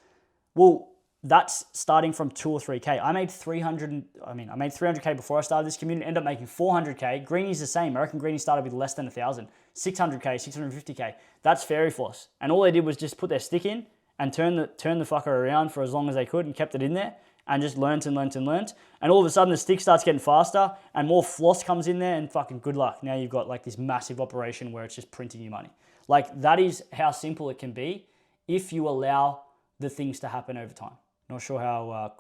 Well, that's starting from 2 or 3K. I made 300K before I started this community, ended up making 400K. Greeny's the same. I reckon Greeny started with less than 1,000. 600K, 650K. That's fairy floss. And all they did was just put their stick in and turn the fucker around for as long as they could and kept it in there and just learnt and learnt and learnt. And all of a sudden the stick starts getting faster and more floss comes in there and fucking good luck. Now you've got like this massive operation where it's just printing you money. Like that is how simple it can be if you allow the things to happen over time. Not sure how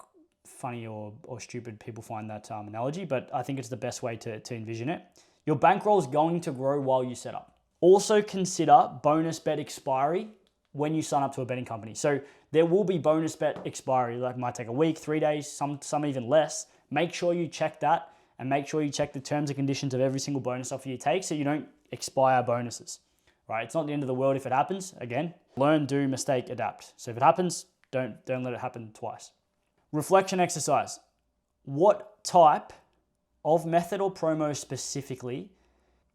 funny or stupid people find that analogy, but I think it's the best way to envision it. Your bankroll is going to grow while you set up. Also consider bonus bet expiry when you sign up to a betting company. So there will be bonus bet expiry, like it might take a week, 3 days, some even less. Make sure you check that and make sure you check the terms and conditions of every single bonus offer you take so you don't expire bonuses, right? It's not the end of the world if it happens. Again, learn, do, mistake, adapt. So if it happens, don't let it happen twice. Reflection exercise. What type of method or promo specifically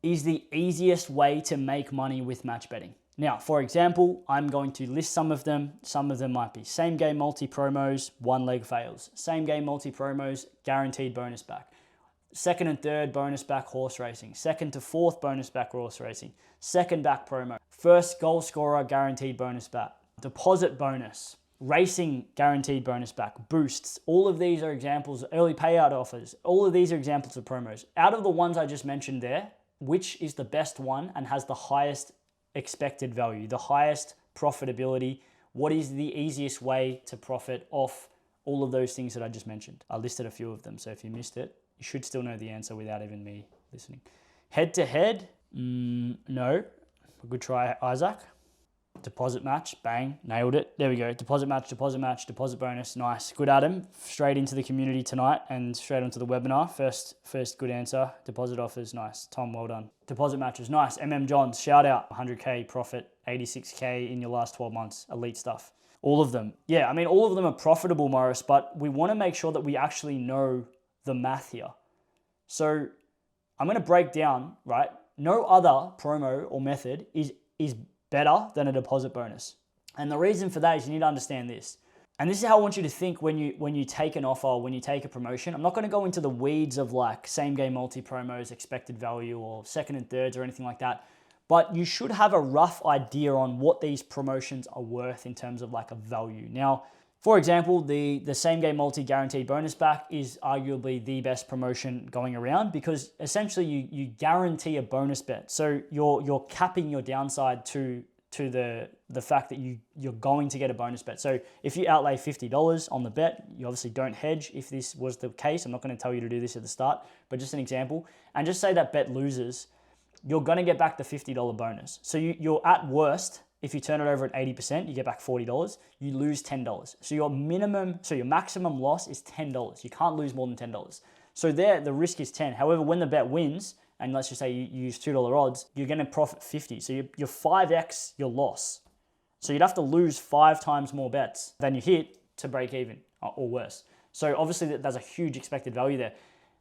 is the easiest way to make money with match betting? Now, for example, I'm going to list some of them. Some of them might be same game multi promos, 1 leg fails. Same game multi promos, guaranteed bonus back. Second and third bonus back horse racing. Second to fourth bonus back horse racing. Second back promo. First goal scorer guaranteed bonus back. Deposit bonus. Racing guaranteed bonus back, boosts. All of these are examples, early payout offers. All of these are examples of promos. Out of the ones I just mentioned there, which is the best one and has the highest expected value, the highest profitability? What is the easiest way to profit off all of those things that I just mentioned? I listed a few of them, so if you missed it, you should still know the answer without even me listening. Head to head? No. A good try, Isaac. Deposit match, bang, nailed it. There we go. Deposit match, deposit bonus, nice. Good, Adam. Straight into the community tonight and straight onto the webinar. First good answer. Deposit offers, nice. Tom, well done. Deposit matches, nice. Johns, shout out. 100K profit, 86K in your last 12 months. Elite stuff. All of them. Yeah, I mean, all of them are profitable, Morris, but we want to make sure that we actually know the math here. So I'm going to break down, right? No other promo or method is better than a deposit bonus. And the reason for that is you need to understand this. And this is how I want you to think when you take an offer, when you take a promotion. I'm not going to go into the weeds of like same game multi promos, expected value, or second and thirds or anything like that. But you should have a rough idea on what these promotions are worth in terms of like a value. Now, for example, the same game multi guaranteed bonus back is arguably the best promotion going around because essentially you guarantee a bonus bet. So you're capping your downside to to the fact that you're going to get a bonus bet. So if you outlay $50 on the bet, you obviously don't hedge. If this was the case, I'm not going to tell you to do this at the start, but just an example. And just say that bet loses, you're going to get back the $50 bonus. So you're at worst, if you turn it over at 80%, you get back $40, you lose $10. So your maximum loss is $10. You can't lose more than $10. So there, the risk is 10. However, when the bet wins, and let's just say you use $2 odds, you're going to profit 50. So you're 5x your loss. So you'd have to lose 5 times more bets than you hit to break even or worse. So obviously there's a huge expected value there.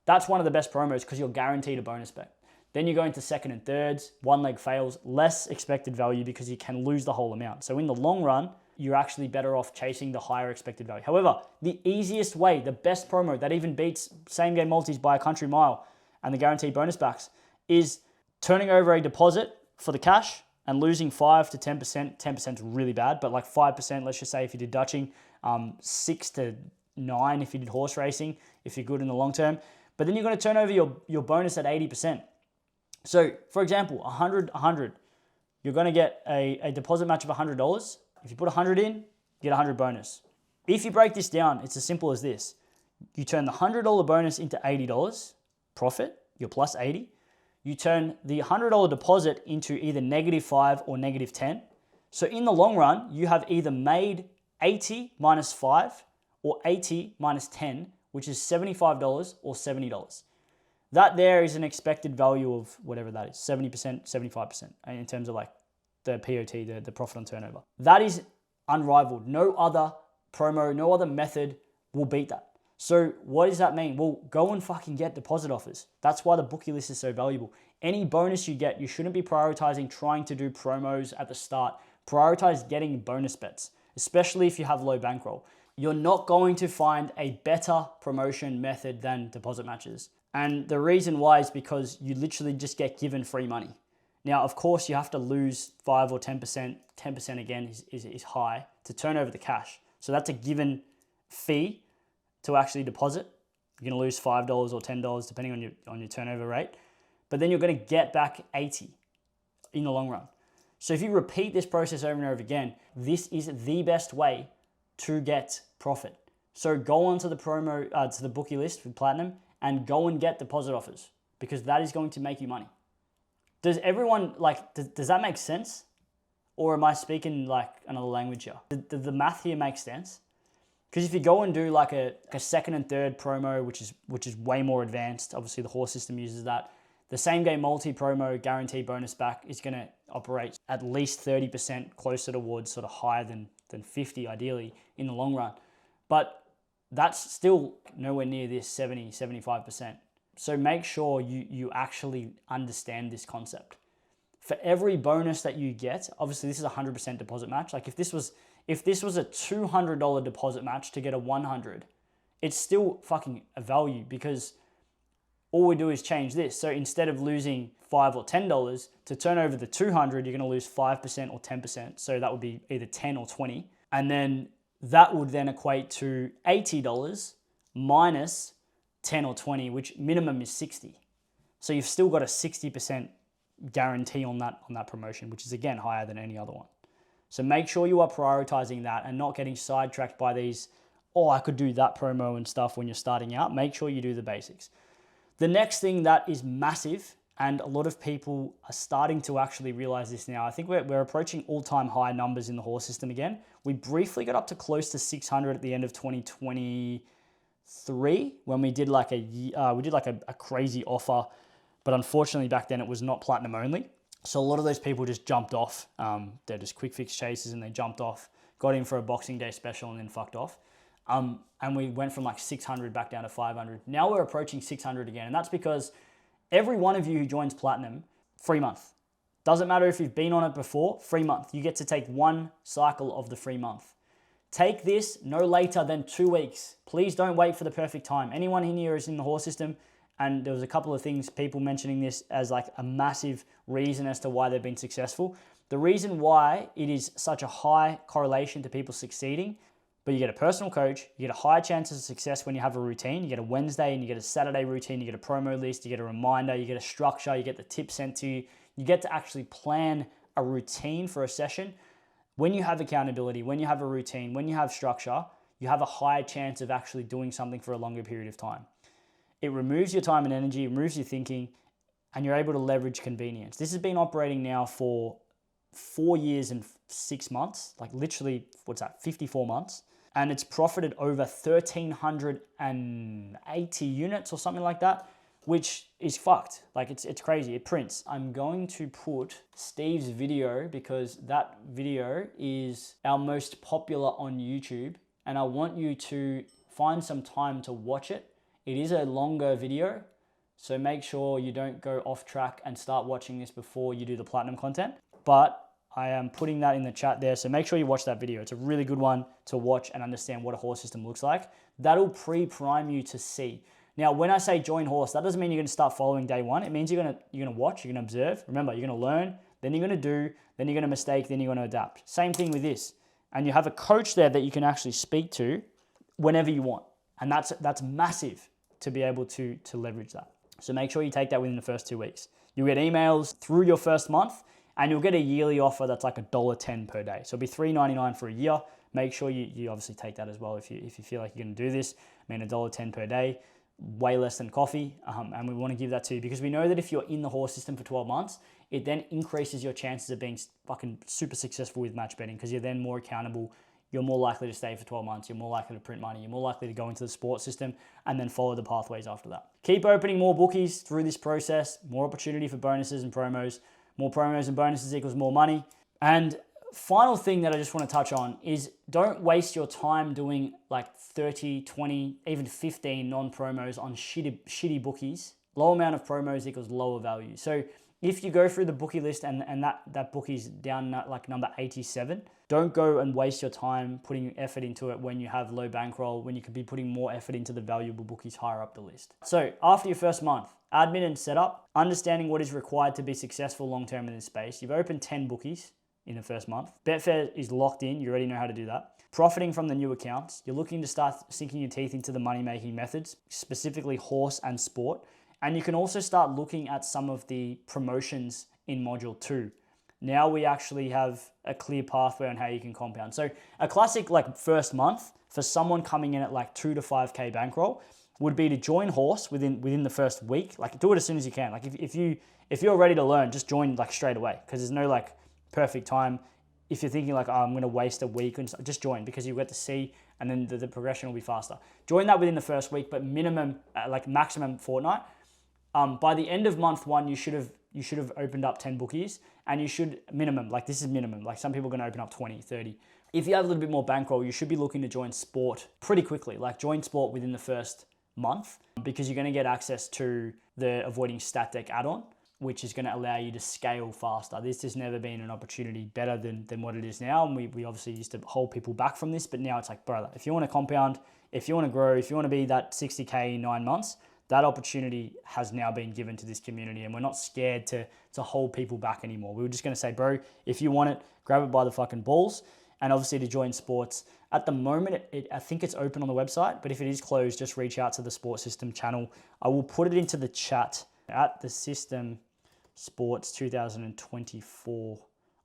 That's one of the best promos because you're guaranteed a bonus bet. Then you go into second and thirds, one leg fails, less expected value because you can lose the whole amount. So in the long run, you're actually better off chasing the higher expected value. However, the easiest way, the best promo that even beats same game multis by a country mile and the guaranteed bonus backs is turning over a deposit for the cash and losing 5 to 10%. 10% is really bad, but like 5%, let's just say if you did Dutching, 6 to 9 if you did horse racing, if you're good in the long term. But then you're going to turn over your bonus at 80%. So for example, 100, you're going to get a deposit match of $100. If you put 100 in, you get 100 bonus. If you break this down, it's as simple as this. You turn the $100 bonus into $80 profit, you're plus 80. You turn the $100 deposit into either -5 or -10. So in the long run, you have either made 80 minus 5 or 80 minus 10, which is $75 or $70. That there is an expected value of whatever that is, 70%, 75% in terms of like the POT, the profit on turnover. That is unrivaled. No other promo, no other method will beat that. So what does that mean? Well, go and fucking get deposit offers. That's why the bookie list is so valuable. Any bonus you get, you shouldn't be prioritizing trying to do promos at the start. Prioritize getting bonus bets, especially if you have low bankroll. You're not going to find a better promotion method than deposit matches. And the reason why is because you literally just get given free money. Now, of course, you have to lose 5 or 10%. 10% again is high to turn over the cash. So that's a given fee to actually deposit. You're going to lose $5 or $10 depending on your turnover rate. But then you're going to get back 80 in the long run. So if you repeat this process over and over again, this is the best way to get profit. So go onto the to the bookie list with Platinum and go and get deposit offers because that is going to make you money. Does everyone, does that make sense? Or am I speaking like another language here? Does the math here make sense? Because if you go and do like a second and third promo, which is way more advanced, obviously the horse system uses that. The same game multi promo guaranteed bonus back is going to operate at least 30% closer towards sort of higher than 50 ideally in the long run. But that's still nowhere near this 70, 75%. So make sure you actually understand this concept. For every bonus that you get, obviously this is a 100% deposit match. Like if this was a $200 deposit match to get a 100, it's still fucking a value because all we do is change this. So instead of losing $5 or $10 to turn over the 200, you're going to lose 5% or 10%. So that would be either 10 or 20. And then that would then equate to $80 minus 10 or 20, which minimum is 60. So you've still got a 60% guarantee on that promotion, which is again higher than any other one. So make sure you are prioritizing that and not getting sidetracked by these, oh, I could do that promo and stuff when you're starting out. Make sure you do the basics. The next thing that is massive, and a lot of people are starting to actually realize this now. I think we're approaching all-time high numbers in the horse system again. We briefly got up to close to 600 at the end of 2023 when we did like a crazy offer, but unfortunately back then it was not platinum only. So a lot of those people just jumped off. They're just quick fix chasers and they jumped off, got in for a Boxing Day special and then fucked off. And we went from like 600 back down to 500. Now we're approaching 600 again. And that's because every one of you who joins Platinum, free month. Doesn't matter if you've been on it before, free month. You get to take one cycle of the free month. Take this no later than 2 weeks. Please don't wait for the perfect time. Anyone in here is in the horse system, and there was a couple of things, people mentioning this as like a massive reason as to why they've been successful. The reason why it is such a high correlation to people succeeding, but you get a personal coach, you get a higher chance of success when you have a routine. You get a Wednesday and you get a Saturday routine, you get a promo list, you get a reminder, you get a structure, you get the tips sent to you. You get to actually plan a routine for a session, when you have accountability, when you have a routine, when you have structure, you have a higher chance of actually doing something for a longer period of time. It removes your time and energy, it removes your thinking, and you're able to leverage convenience. This has been operating now for 4 years and 6 months, like literally, 54 months. And it's profited over 1,380 units or something like that, which is fucked. Like it's crazy, it prints. I'm going to put Steve's video because that video is our most popular on YouTube, and I want you to find some time to watch it. It is a longer video, so make sure you don't go off track and start watching this before you do the platinum content. But I am putting that in the chat there, so make sure you watch that video. It's a really good one to watch and understand what a horse system looks like. That'll pre-prime you to see. Now, when I say join horse, that doesn't mean you're going to start following day one. It means you're going to watch, you're going to observe. Remember, you're going to learn, then you're going to do, then you're going to mistake, then you're going to adapt. Same thing with this. And you have a coach there that you can actually speak to whenever you want. And that's massive to be able to leverage that. So make sure you take that within the first 2 weeks. You'll get emails through your first month, and you'll get a yearly offer that's like $1.10 per day. So it'll be $3.99 for a year. Make sure you obviously take that as well if you feel like you're going to do this. I mean, $1.10 per day, way less than coffee. And we want to give that to you because we know that if you're in the horse system for 12 months, it then increases your chances of being fucking super successful with match betting because you're then more accountable. You're more likely to stay for 12 months. You're more likely to print money. You're more likely to go into the sports system and then follow the pathways after that. Keep opening more bookies through this process. More opportunity for bonuses and promos. More promos and bonuses equals more money. And final thing that I just want to touch on is don't waste your time doing like 30, 20, even 15 non-promos on shitty bookies. Low amount of promos equals lower value. So if you go through the bookie list and that bookie's down at like number 87, don't go and waste your time putting effort into it when you have low bankroll, when you could be putting more effort into the valuable bookies higher up the list. So after your first month, admin and setup, understanding what is required to be successful long-term in this space. You've opened 10 bookies in the first month. Betfair is locked in. You already know how to do that. Profiting from the new accounts. You're looking to start sinking your teeth into the money-making methods, specifically horse and sport. And you can also start looking at some of the promotions in module 2. Now we actually have a clear pathway on how you can compound. So a classic like first month for someone coming in at like 2 to 5K bankroll would be to join horse within the first week. Like do it as soon as you can. Like if you're ready to learn, just join like straight away because there's no like perfect time. If you're thinking like, oh, I'm going to waste a week, and just join because you get to see, and then the progression will be faster. Join that within the first week, but minimum, like maximum fortnight. By the end of month 1, you should have opened up 10 bookies, and you should minimum, like this is minimum, like some people are going to open up 20, 30. If you have a little bit more bankroll, you should be looking to join sport pretty quickly, like join sport within the first month because you're going to get access to the avoiding stat deck add-on, which is going to allow you to scale faster. This has never been an opportunity better than what it is now. And we obviously used to hold people back from this, but now it's like, brother, if you want to compound, if you want to grow, if you want to be that 60K in 9 months, that opportunity has now been given to this community, and we're not scared to hold people back anymore. We were just going to say, bro, if you want it, grab it by the fucking balls. And obviously to join sports. At the moment, I think it's open on the website, but if it is closed, just reach out to the Sports System channel. I will put it into the chat at the System Sports 2024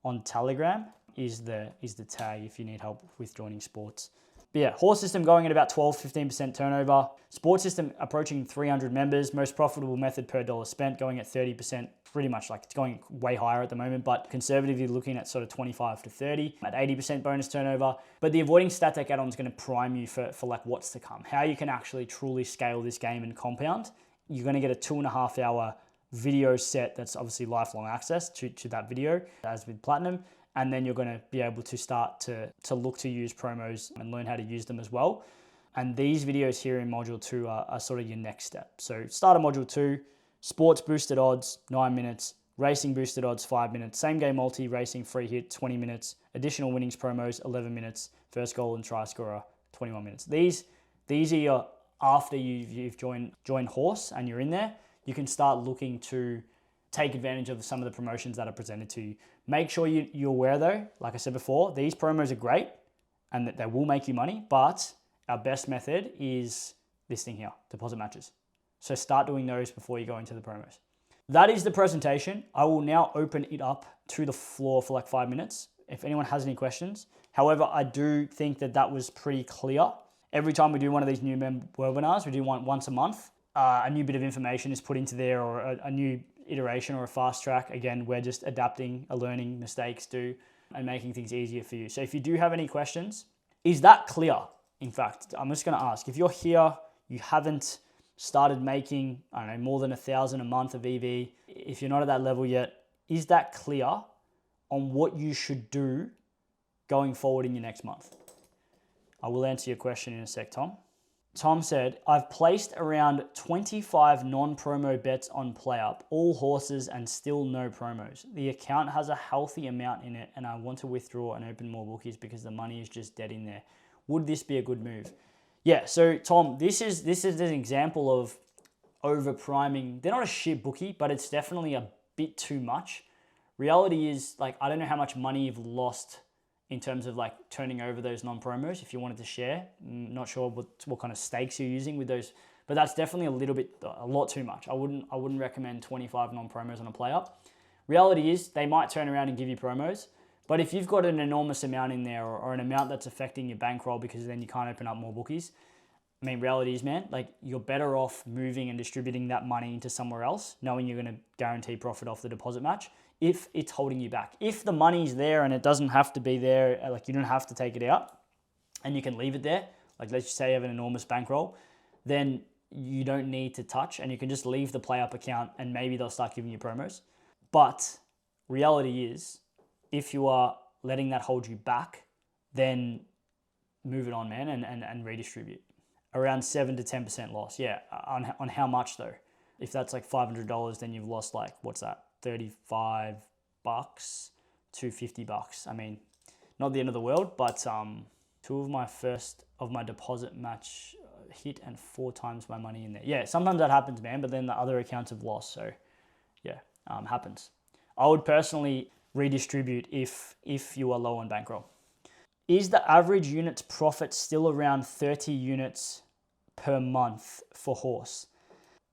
on Telegram is the tag if you need help with joining sports. But yeah, horse system going at about 12-15% turnover. Sports system approaching 300 members. Most profitable method per dollar spent going at 30%. Pretty much like it's going way higher at the moment, but conservatively looking at sort of 25 to 30 at 80% bonus turnover. But the avoiding stat deck add-on is going to prime you for like what's to come. How you can actually truly scale this game and compound. You're going to get a 2.5 hour video set that's obviously lifelong access to that video as with Platinum. And then you're going to be able to start to look to use promos and learn how to use them as well. And these videos here in Module 2 are sort of your next step. So start of Module 2, sports boosted odds, 9 minutes, racing boosted odds, 5 minutes, same game multi, racing free hit, 20 minutes, additional winnings promos, 11 minutes, first goal and try scorer, 21 minutes. These are your, after you've joined horse and you're in there, you can start looking to take advantage of some of the promotions that are presented to you. Make sure you're aware though, like I said before, these promos are great and that they will make you money, but our best method is this thing here, deposit matches. So start doing those before you go into the promos. that is the presentation. I will now open it up to the floor for like 5 minutes if anyone has any questions. However, I do think that that was pretty clear. Every time we do one of these new webinars, we do one once a month, a new bit of information is put into there, or a new iteration or a fast track. Again, we're just adapting, learning mistakes do, and making things easier for you. So if you do have any questions, is that clear? In fact, I'm just going to ask, if you're here, you haven't started making, I don't know, more than 1,000 a month of EV, if you're not at that level yet, is that clear on what you should do going forward in your next month? I will answer your question in a sec, Tom. Tom said, I've placed around 25 non-promo bets on PlayUp, all horses and still no promos. The account has a healthy amount in it and I want to withdraw and open more bookies because the money is just dead in there. Would this be a good move? Yeah, so Tom, this is an example of over priming. They're not a shit bookie, but it's definitely a bit too much. Reality is, like, I don't know how much money you've lost in terms of like turning over those non-promos if you wanted to share. Not sure what kind of stakes you're using with those, but that's definitely a lot too much. I wouldn't recommend 25 non-promos on a PlayUp. Reality is they might turn around and give you promos, but if you've got an enormous amount in there or an amount that's affecting your bankroll because then you can't open up more bookies, I mean, reality is, man, like you're better off moving and distributing that money into somewhere else, knowing you're going to guarantee profit off the deposit match if it's holding you back. If the money's there and it doesn't have to be there, like you don't have to take it out and you can leave it there, like let's just say you have an enormous bankroll, then you don't need to touch and you can just leave the PlayUp account and maybe they'll start giving you promos. But reality is, if you are letting that hold you back, then move it on, man, and redistribute. Around 7 to 10% loss. Yeah, on how much though? If that's like $500, then you've lost like, what's that? $35 to $50. I mean, not the end of the world, but two of my first of my deposit match hit and 4 times my money in there. Yeah, sometimes that happens, man, but then the other accounts have lost. So yeah, happens. I would personally redistribute if you are low on bankroll. Is the average units profit still around 30 units per month for horse?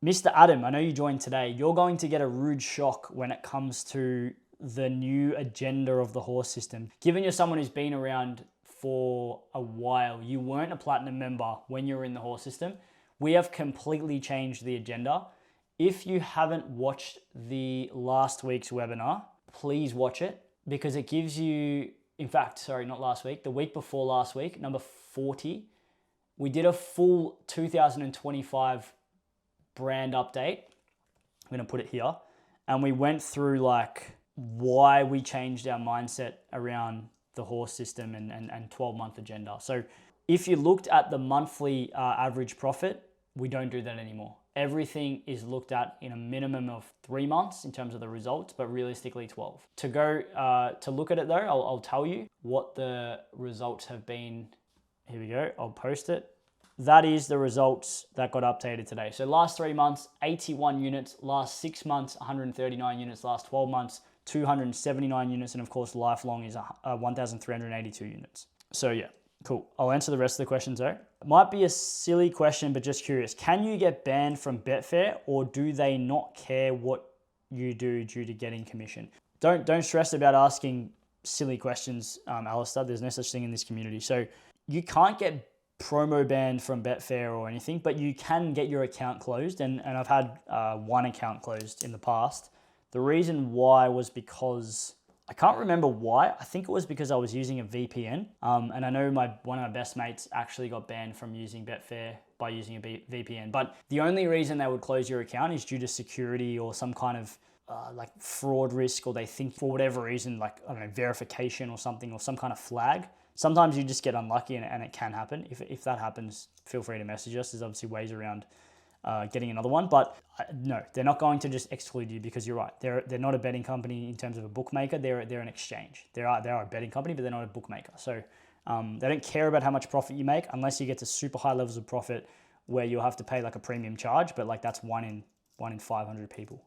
Mr. Adam, I know you joined today. You're going to get a rude shock when it comes to the new agenda of the horse system. Given you're someone who's been around for a while, you weren't a platinum member when you were in the horse system. We have completely changed the agenda. If you haven't watched the last week's webinar, please watch it because it gives you, in fact, sorry, not last week, the week before last week, number 40, we did a full 2025 brand update. I'm going to put it here. And we went through like why we changed our mindset around the horse system and 12-month agenda. So if you looked at the monthly average profit, we don't do that anymore. Everything is looked at in a minimum of 3 months in terms of the results, but realistically 12. To go to look at it though, I'll tell you what the results have been. Here we go, I'll post it. That is the results that got updated today. So last 3 months, 81 units. Last 6 months, 139 units. Last 12 months, 279 units. And of course, lifelong is 1,382 units. So yeah, cool. I'll answer the rest of the questions though. Might be a silly question, but just curious. Can you get banned from Betfair or do they not care what you do due to getting commission? Don't stress about asking silly questions, Alistair. There's no such thing in this community. So you can't get promo banned from Betfair or anything, but you can get your account closed. And I've had one account closed in the past. The reason why was because, I can't remember why. I think it was because I was using a VPN. And I know one of my best mates actually got banned from using Betfair by using a VPN. But the only reason they would close your account is due to security or some kind of like fraud risk, or they think for whatever reason, like, I don't know, verification or something, or some kind of flag. Sometimes you just get unlucky and it can happen. If that happens, feel free to message us. There's obviously ways around getting another one, but no, they're not going to just exclude you because you're right. They're not a betting company in terms of a bookmaker. They're an exchange. They are a betting company, but they're not a bookmaker. So they don't care about how much profit you make unless you get to super high levels of profit where you'll have to pay like a premium charge, but like that's one in 500 people.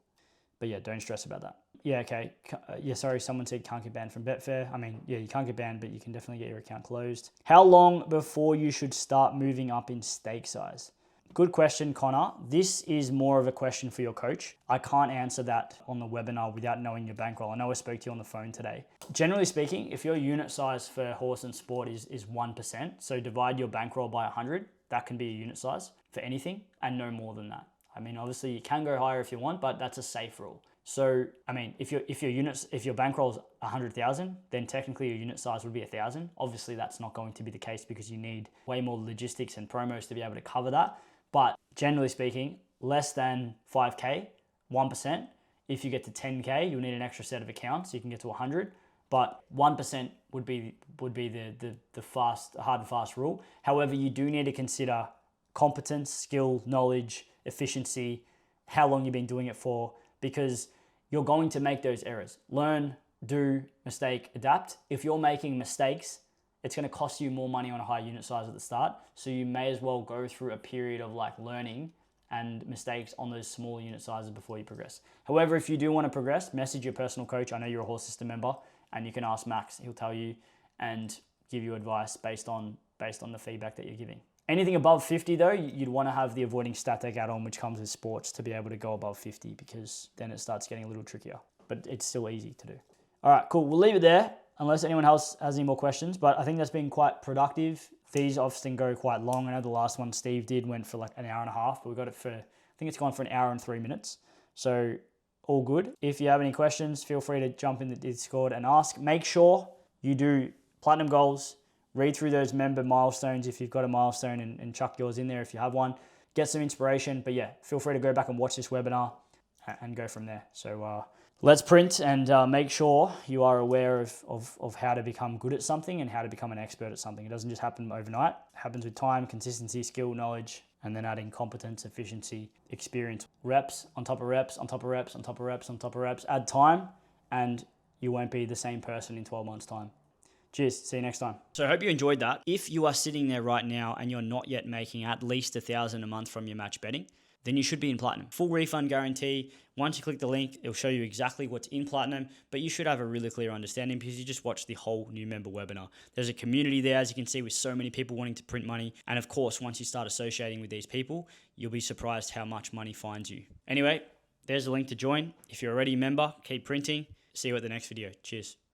But yeah, don't stress about that. Yeah, okay. Yeah, sorry, someone said can't get banned from Betfair. I mean, yeah, you can't get banned, but you can definitely get your account closed. How long before you should start moving up in stake size? Good question, Connor. This is more of a question for your coach. I can't answer that on the webinar without knowing your bankroll. I know I spoke to you on the phone today. Generally speaking, if your unit size for horse and sport is 1%, so divide your bankroll by 100, that can be a unit size for anything and no more than that. I mean, obviously you can go higher if you want, but that's a safe rule. So, I mean, if your bankroll is 100,000, then technically your unit size would be 1,000. Obviously that's not going to be the case because you need way more logistics and promos to be able to cover that. But generally speaking, less than 5K, 1%. If you get to 10K, you'll need an extra set of accounts. So you can get to 100, but 1% would be the hard and fast rule. However, you do need to consider competence, skill, knowledge, efficiency, how long you've been doing it for, because you're going to make those errors. Learn, do, mistake, adapt. If you're making mistakes, it's going to cost you more money on a high unit size at the start. So you may as well go through a period of like learning and mistakes on those smaller unit sizes before you progress. However, if you do want to progress, message your personal coach. I know you're a horse system member, and you can ask Max. He'll tell you and give you advice based on the feedback that you're giving. Anything above 50 though, you'd want to have the avoiding stat deck add-on, which comes with sports, to be able to go above 50, because then it starts getting a little trickier, but it's still easy to do. All right, cool. We'll leave it there unless anyone else has any more questions, but I think that's been quite productive. These often go quite long. I know the last one Steve did went for like an hour and a half, but we got it for, I think it's gone for an hour and 3 minutes. So all good. If you have any questions, feel free to jump in the Discord and ask. Make sure you do platinum goals, read through those member milestones if you've got a milestone, and chuck yours in there if you have one. Get some inspiration, but yeah, feel free to go back and watch this webinar and go from there. So let's print and make sure you are aware of how to become good at something and how to become an expert at something. It doesn't just happen overnight. It happens with time, consistency, skill, knowledge, and then adding competence, efficiency, experience, reps on top of reps, on top of reps, on top of reps, on top of reps. Add time and you won't be the same person in 12 months' time. Cheers. See you next time. So I hope you enjoyed that. If you are sitting there right now and you're not yet making at least $1,000 a month from your match betting, then you should be in platinum. Full refund guarantee. Once you click the link, it'll show you exactly what's in platinum, but you should have a really clear understanding because you just watched the whole new member webinar. There's a community there, as you can see, with so many people wanting to print money. And of course, once you start associating with these people, you'll be surprised how much money finds you. Anyway, there's a link to join. If you're already a member, keep printing. See you at the next video. Cheers.